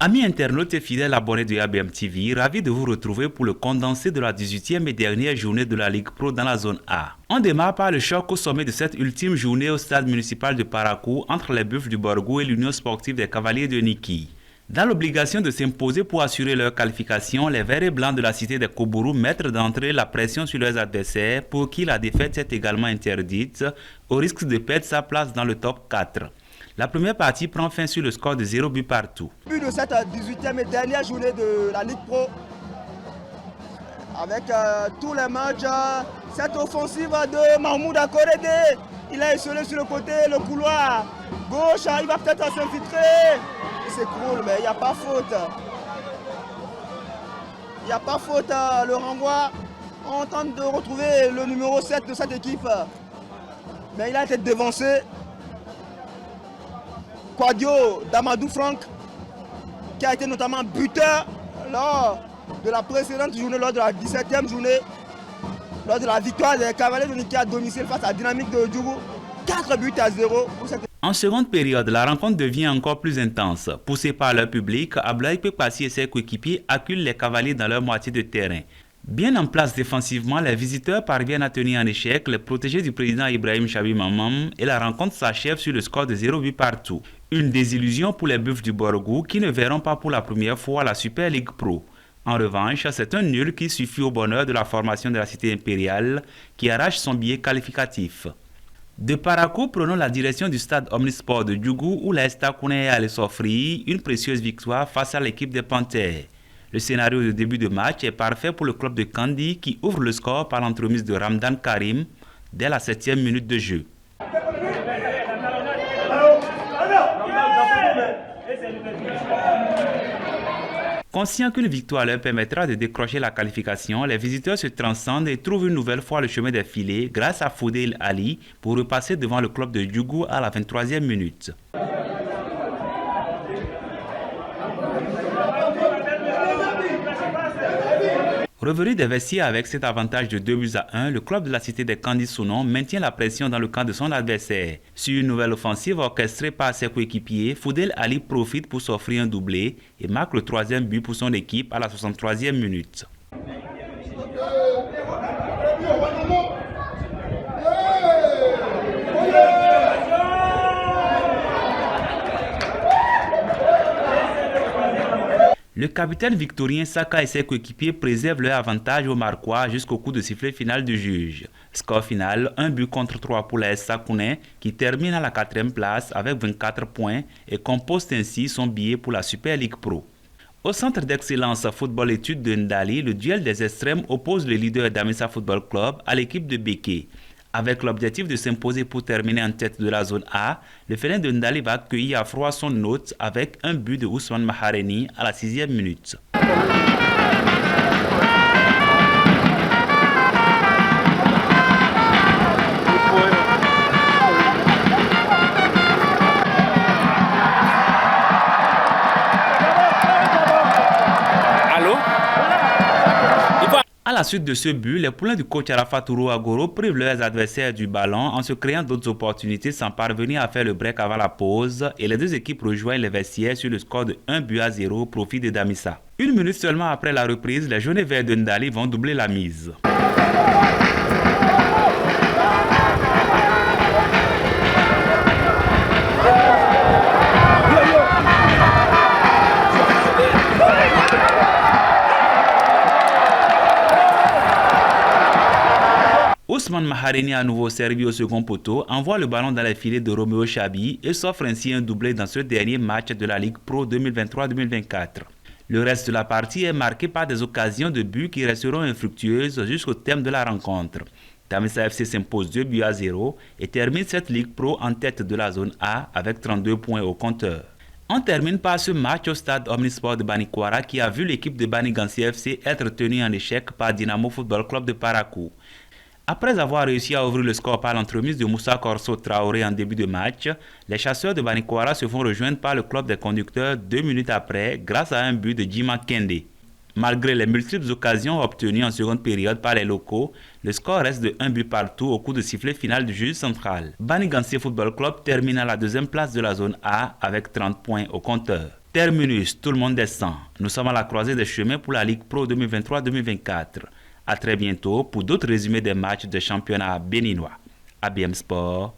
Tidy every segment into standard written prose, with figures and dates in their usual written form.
Amis internautes et fidèles abonnés de ABM TV, ravi de vous retrouver pour le condensé de la 18e et dernière journée de la Ligue Pro dans la zone A. On démarre par le choc au sommet de cette ultime journée au stade municipal de Parakou entre les Buffles du Borgou et l'Union sportive des Cavaliers de Niki. Dans l'obligation de s'imposer pour assurer leur qualification, les Verts et Blancs de la cité des Kobourou mettent d'entrée la pression sur leurs adversaires pour qui la défaite est également interdite, au risque de perdre sa place dans le top 4. La première partie prend fin sur le score de 0 but partout. But de cette 18e et dernière journée de la Ligue Pro, avec tous les matchs, cette offensive de Mahmoud Akorede, il a esselé sur le côté, le couloir gauche, il va peut-être s'infiltrer, il s'écroule, mais il n'y a pas faute. Il n'y a pas faute, le renvoi, on tente de retrouver le numéro 7 de cette équipe, mais il a été devancé. Quadio d'Amadou Franck, qui a été notamment buteur lors de la précédente journée, lors de la 17e journée, lors de la victoire des Cavaliers de Niki à domicile face à Dynamique de Djougou, 4 buts à 0. En seconde période, la rencontre devient encore plus intense. Poussé par leur public, Ablaye Pepassi et ses coéquipiers acculent les Cavaliers dans leur moitié de terrain. Bien en place défensivement, les visiteurs parviennent à tenir en échec les protégés du président Ibrahim Chabi Mamam et la rencontre s'achève sur le score de 0 but partout. Une désillusion pour les Buffles du Borgou qui ne verront pas pour la première fois la Super Ligue Pro. En revanche, c'est un nul qui suffit au bonheur de la formation de la cité impériale qui arrache son billet qualificatif. De Parakou, prenons la direction du stade Omnisport de Djougou où la Estakoune allait s'offrir une précieuse victoire face à l'équipe des Panthères. Le scénario de début de match est parfait pour le club de Kandi qui ouvre le score par l'entremise de Ramdan Karim dès la 7e minute de jeu. Conscient qu'une victoire leur permettra de décrocher la qualification, les visiteurs se transcendent et trouvent une nouvelle fois le chemin des filets grâce à Foudel Ali pour repasser devant le club de Djougou à la 23e minute. Revenu des vestiaires avec cet avantage de 2 buts à 1, le club de la cité des Kandi-Sounon maintient la pression dans le camp de son adversaire. Sur une nouvelle offensive orchestrée par ses coéquipiers, Foudel Ali profite pour s'offrir un doublé et marque le 3e but pour son équipe à la 63e minute. Le capitaine victorien Saka et ses coéquipiers préservent leur avantage au Marquois jusqu'au coup de sifflet final du juge. Score final, 1 but contre 3 pour la Estakoune qui termine à la 4e place avec 24 points et compose ainsi son billet pour la Super Ligue Pro. Au centre d'excellence football études de Ndali, le duel des extrêmes oppose le leader d'Amissa Football Club à l'équipe de Béké. Avec l'objectif de s'imposer pour terminer en tête de la zone A, le félin de Ndali va accueillir à froid son hôte avec un but de Ousmane Mahareni à la 6e minute. À la suite de ce but, les poulains du coach Arafat Touro Agoro privent leurs adversaires du ballon en se créant d'autres opportunités sans parvenir à faire le break avant la pause et les deux équipes rejoignent les vestiaires sur le score de 1 but à 0 au profit de Damissa. Une minute seulement après la reprise, les jaunes et verts de Ndali vont doubler la mise. Ousmane Mahareni, à nouveau servi au second poteau, envoie le ballon dans les filets de Roméo Chabi et s'offre ainsi un doublé dans ce dernier match de la Ligue Pro 2023-2024. Le reste de la partie est marqué par des occasions de but qui resteront infructueuses jusqu'au terme de la rencontre. Damissa FC s'impose 2 buts à 0 et termine cette Ligue Pro en tête de la zone A avec 32 points au compteur. On termine par ce match au stade Omnisport de Banikwara qui a vu l'équipe de Banigansi FC être tenue en échec par Dynamo Football Club de Parakou. Après avoir réussi à ouvrir le score par l'entremise de Moussa Corso Traoré en début de match, les chasseurs de Banikwara se font rejoindre par le club des conducteurs 2 minutes après grâce à un but de Djima Kende. Malgré les multiples occasions obtenues en seconde période par les locaux, le score reste de 1 but partout au coup de sifflet final du juge central. Banigansi Football Club termine à la deuxième place de la zone A avec 30 points au compteur. Terminus, tout le monde descend. Nous sommes à la croisée des chemins pour la Ligue Pro 2023-2024. À très bientôt pour d'autres résumés des matchs de championnat béninois. ABM Sport,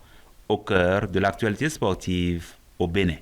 au cœur de l'actualité sportive au Bénin.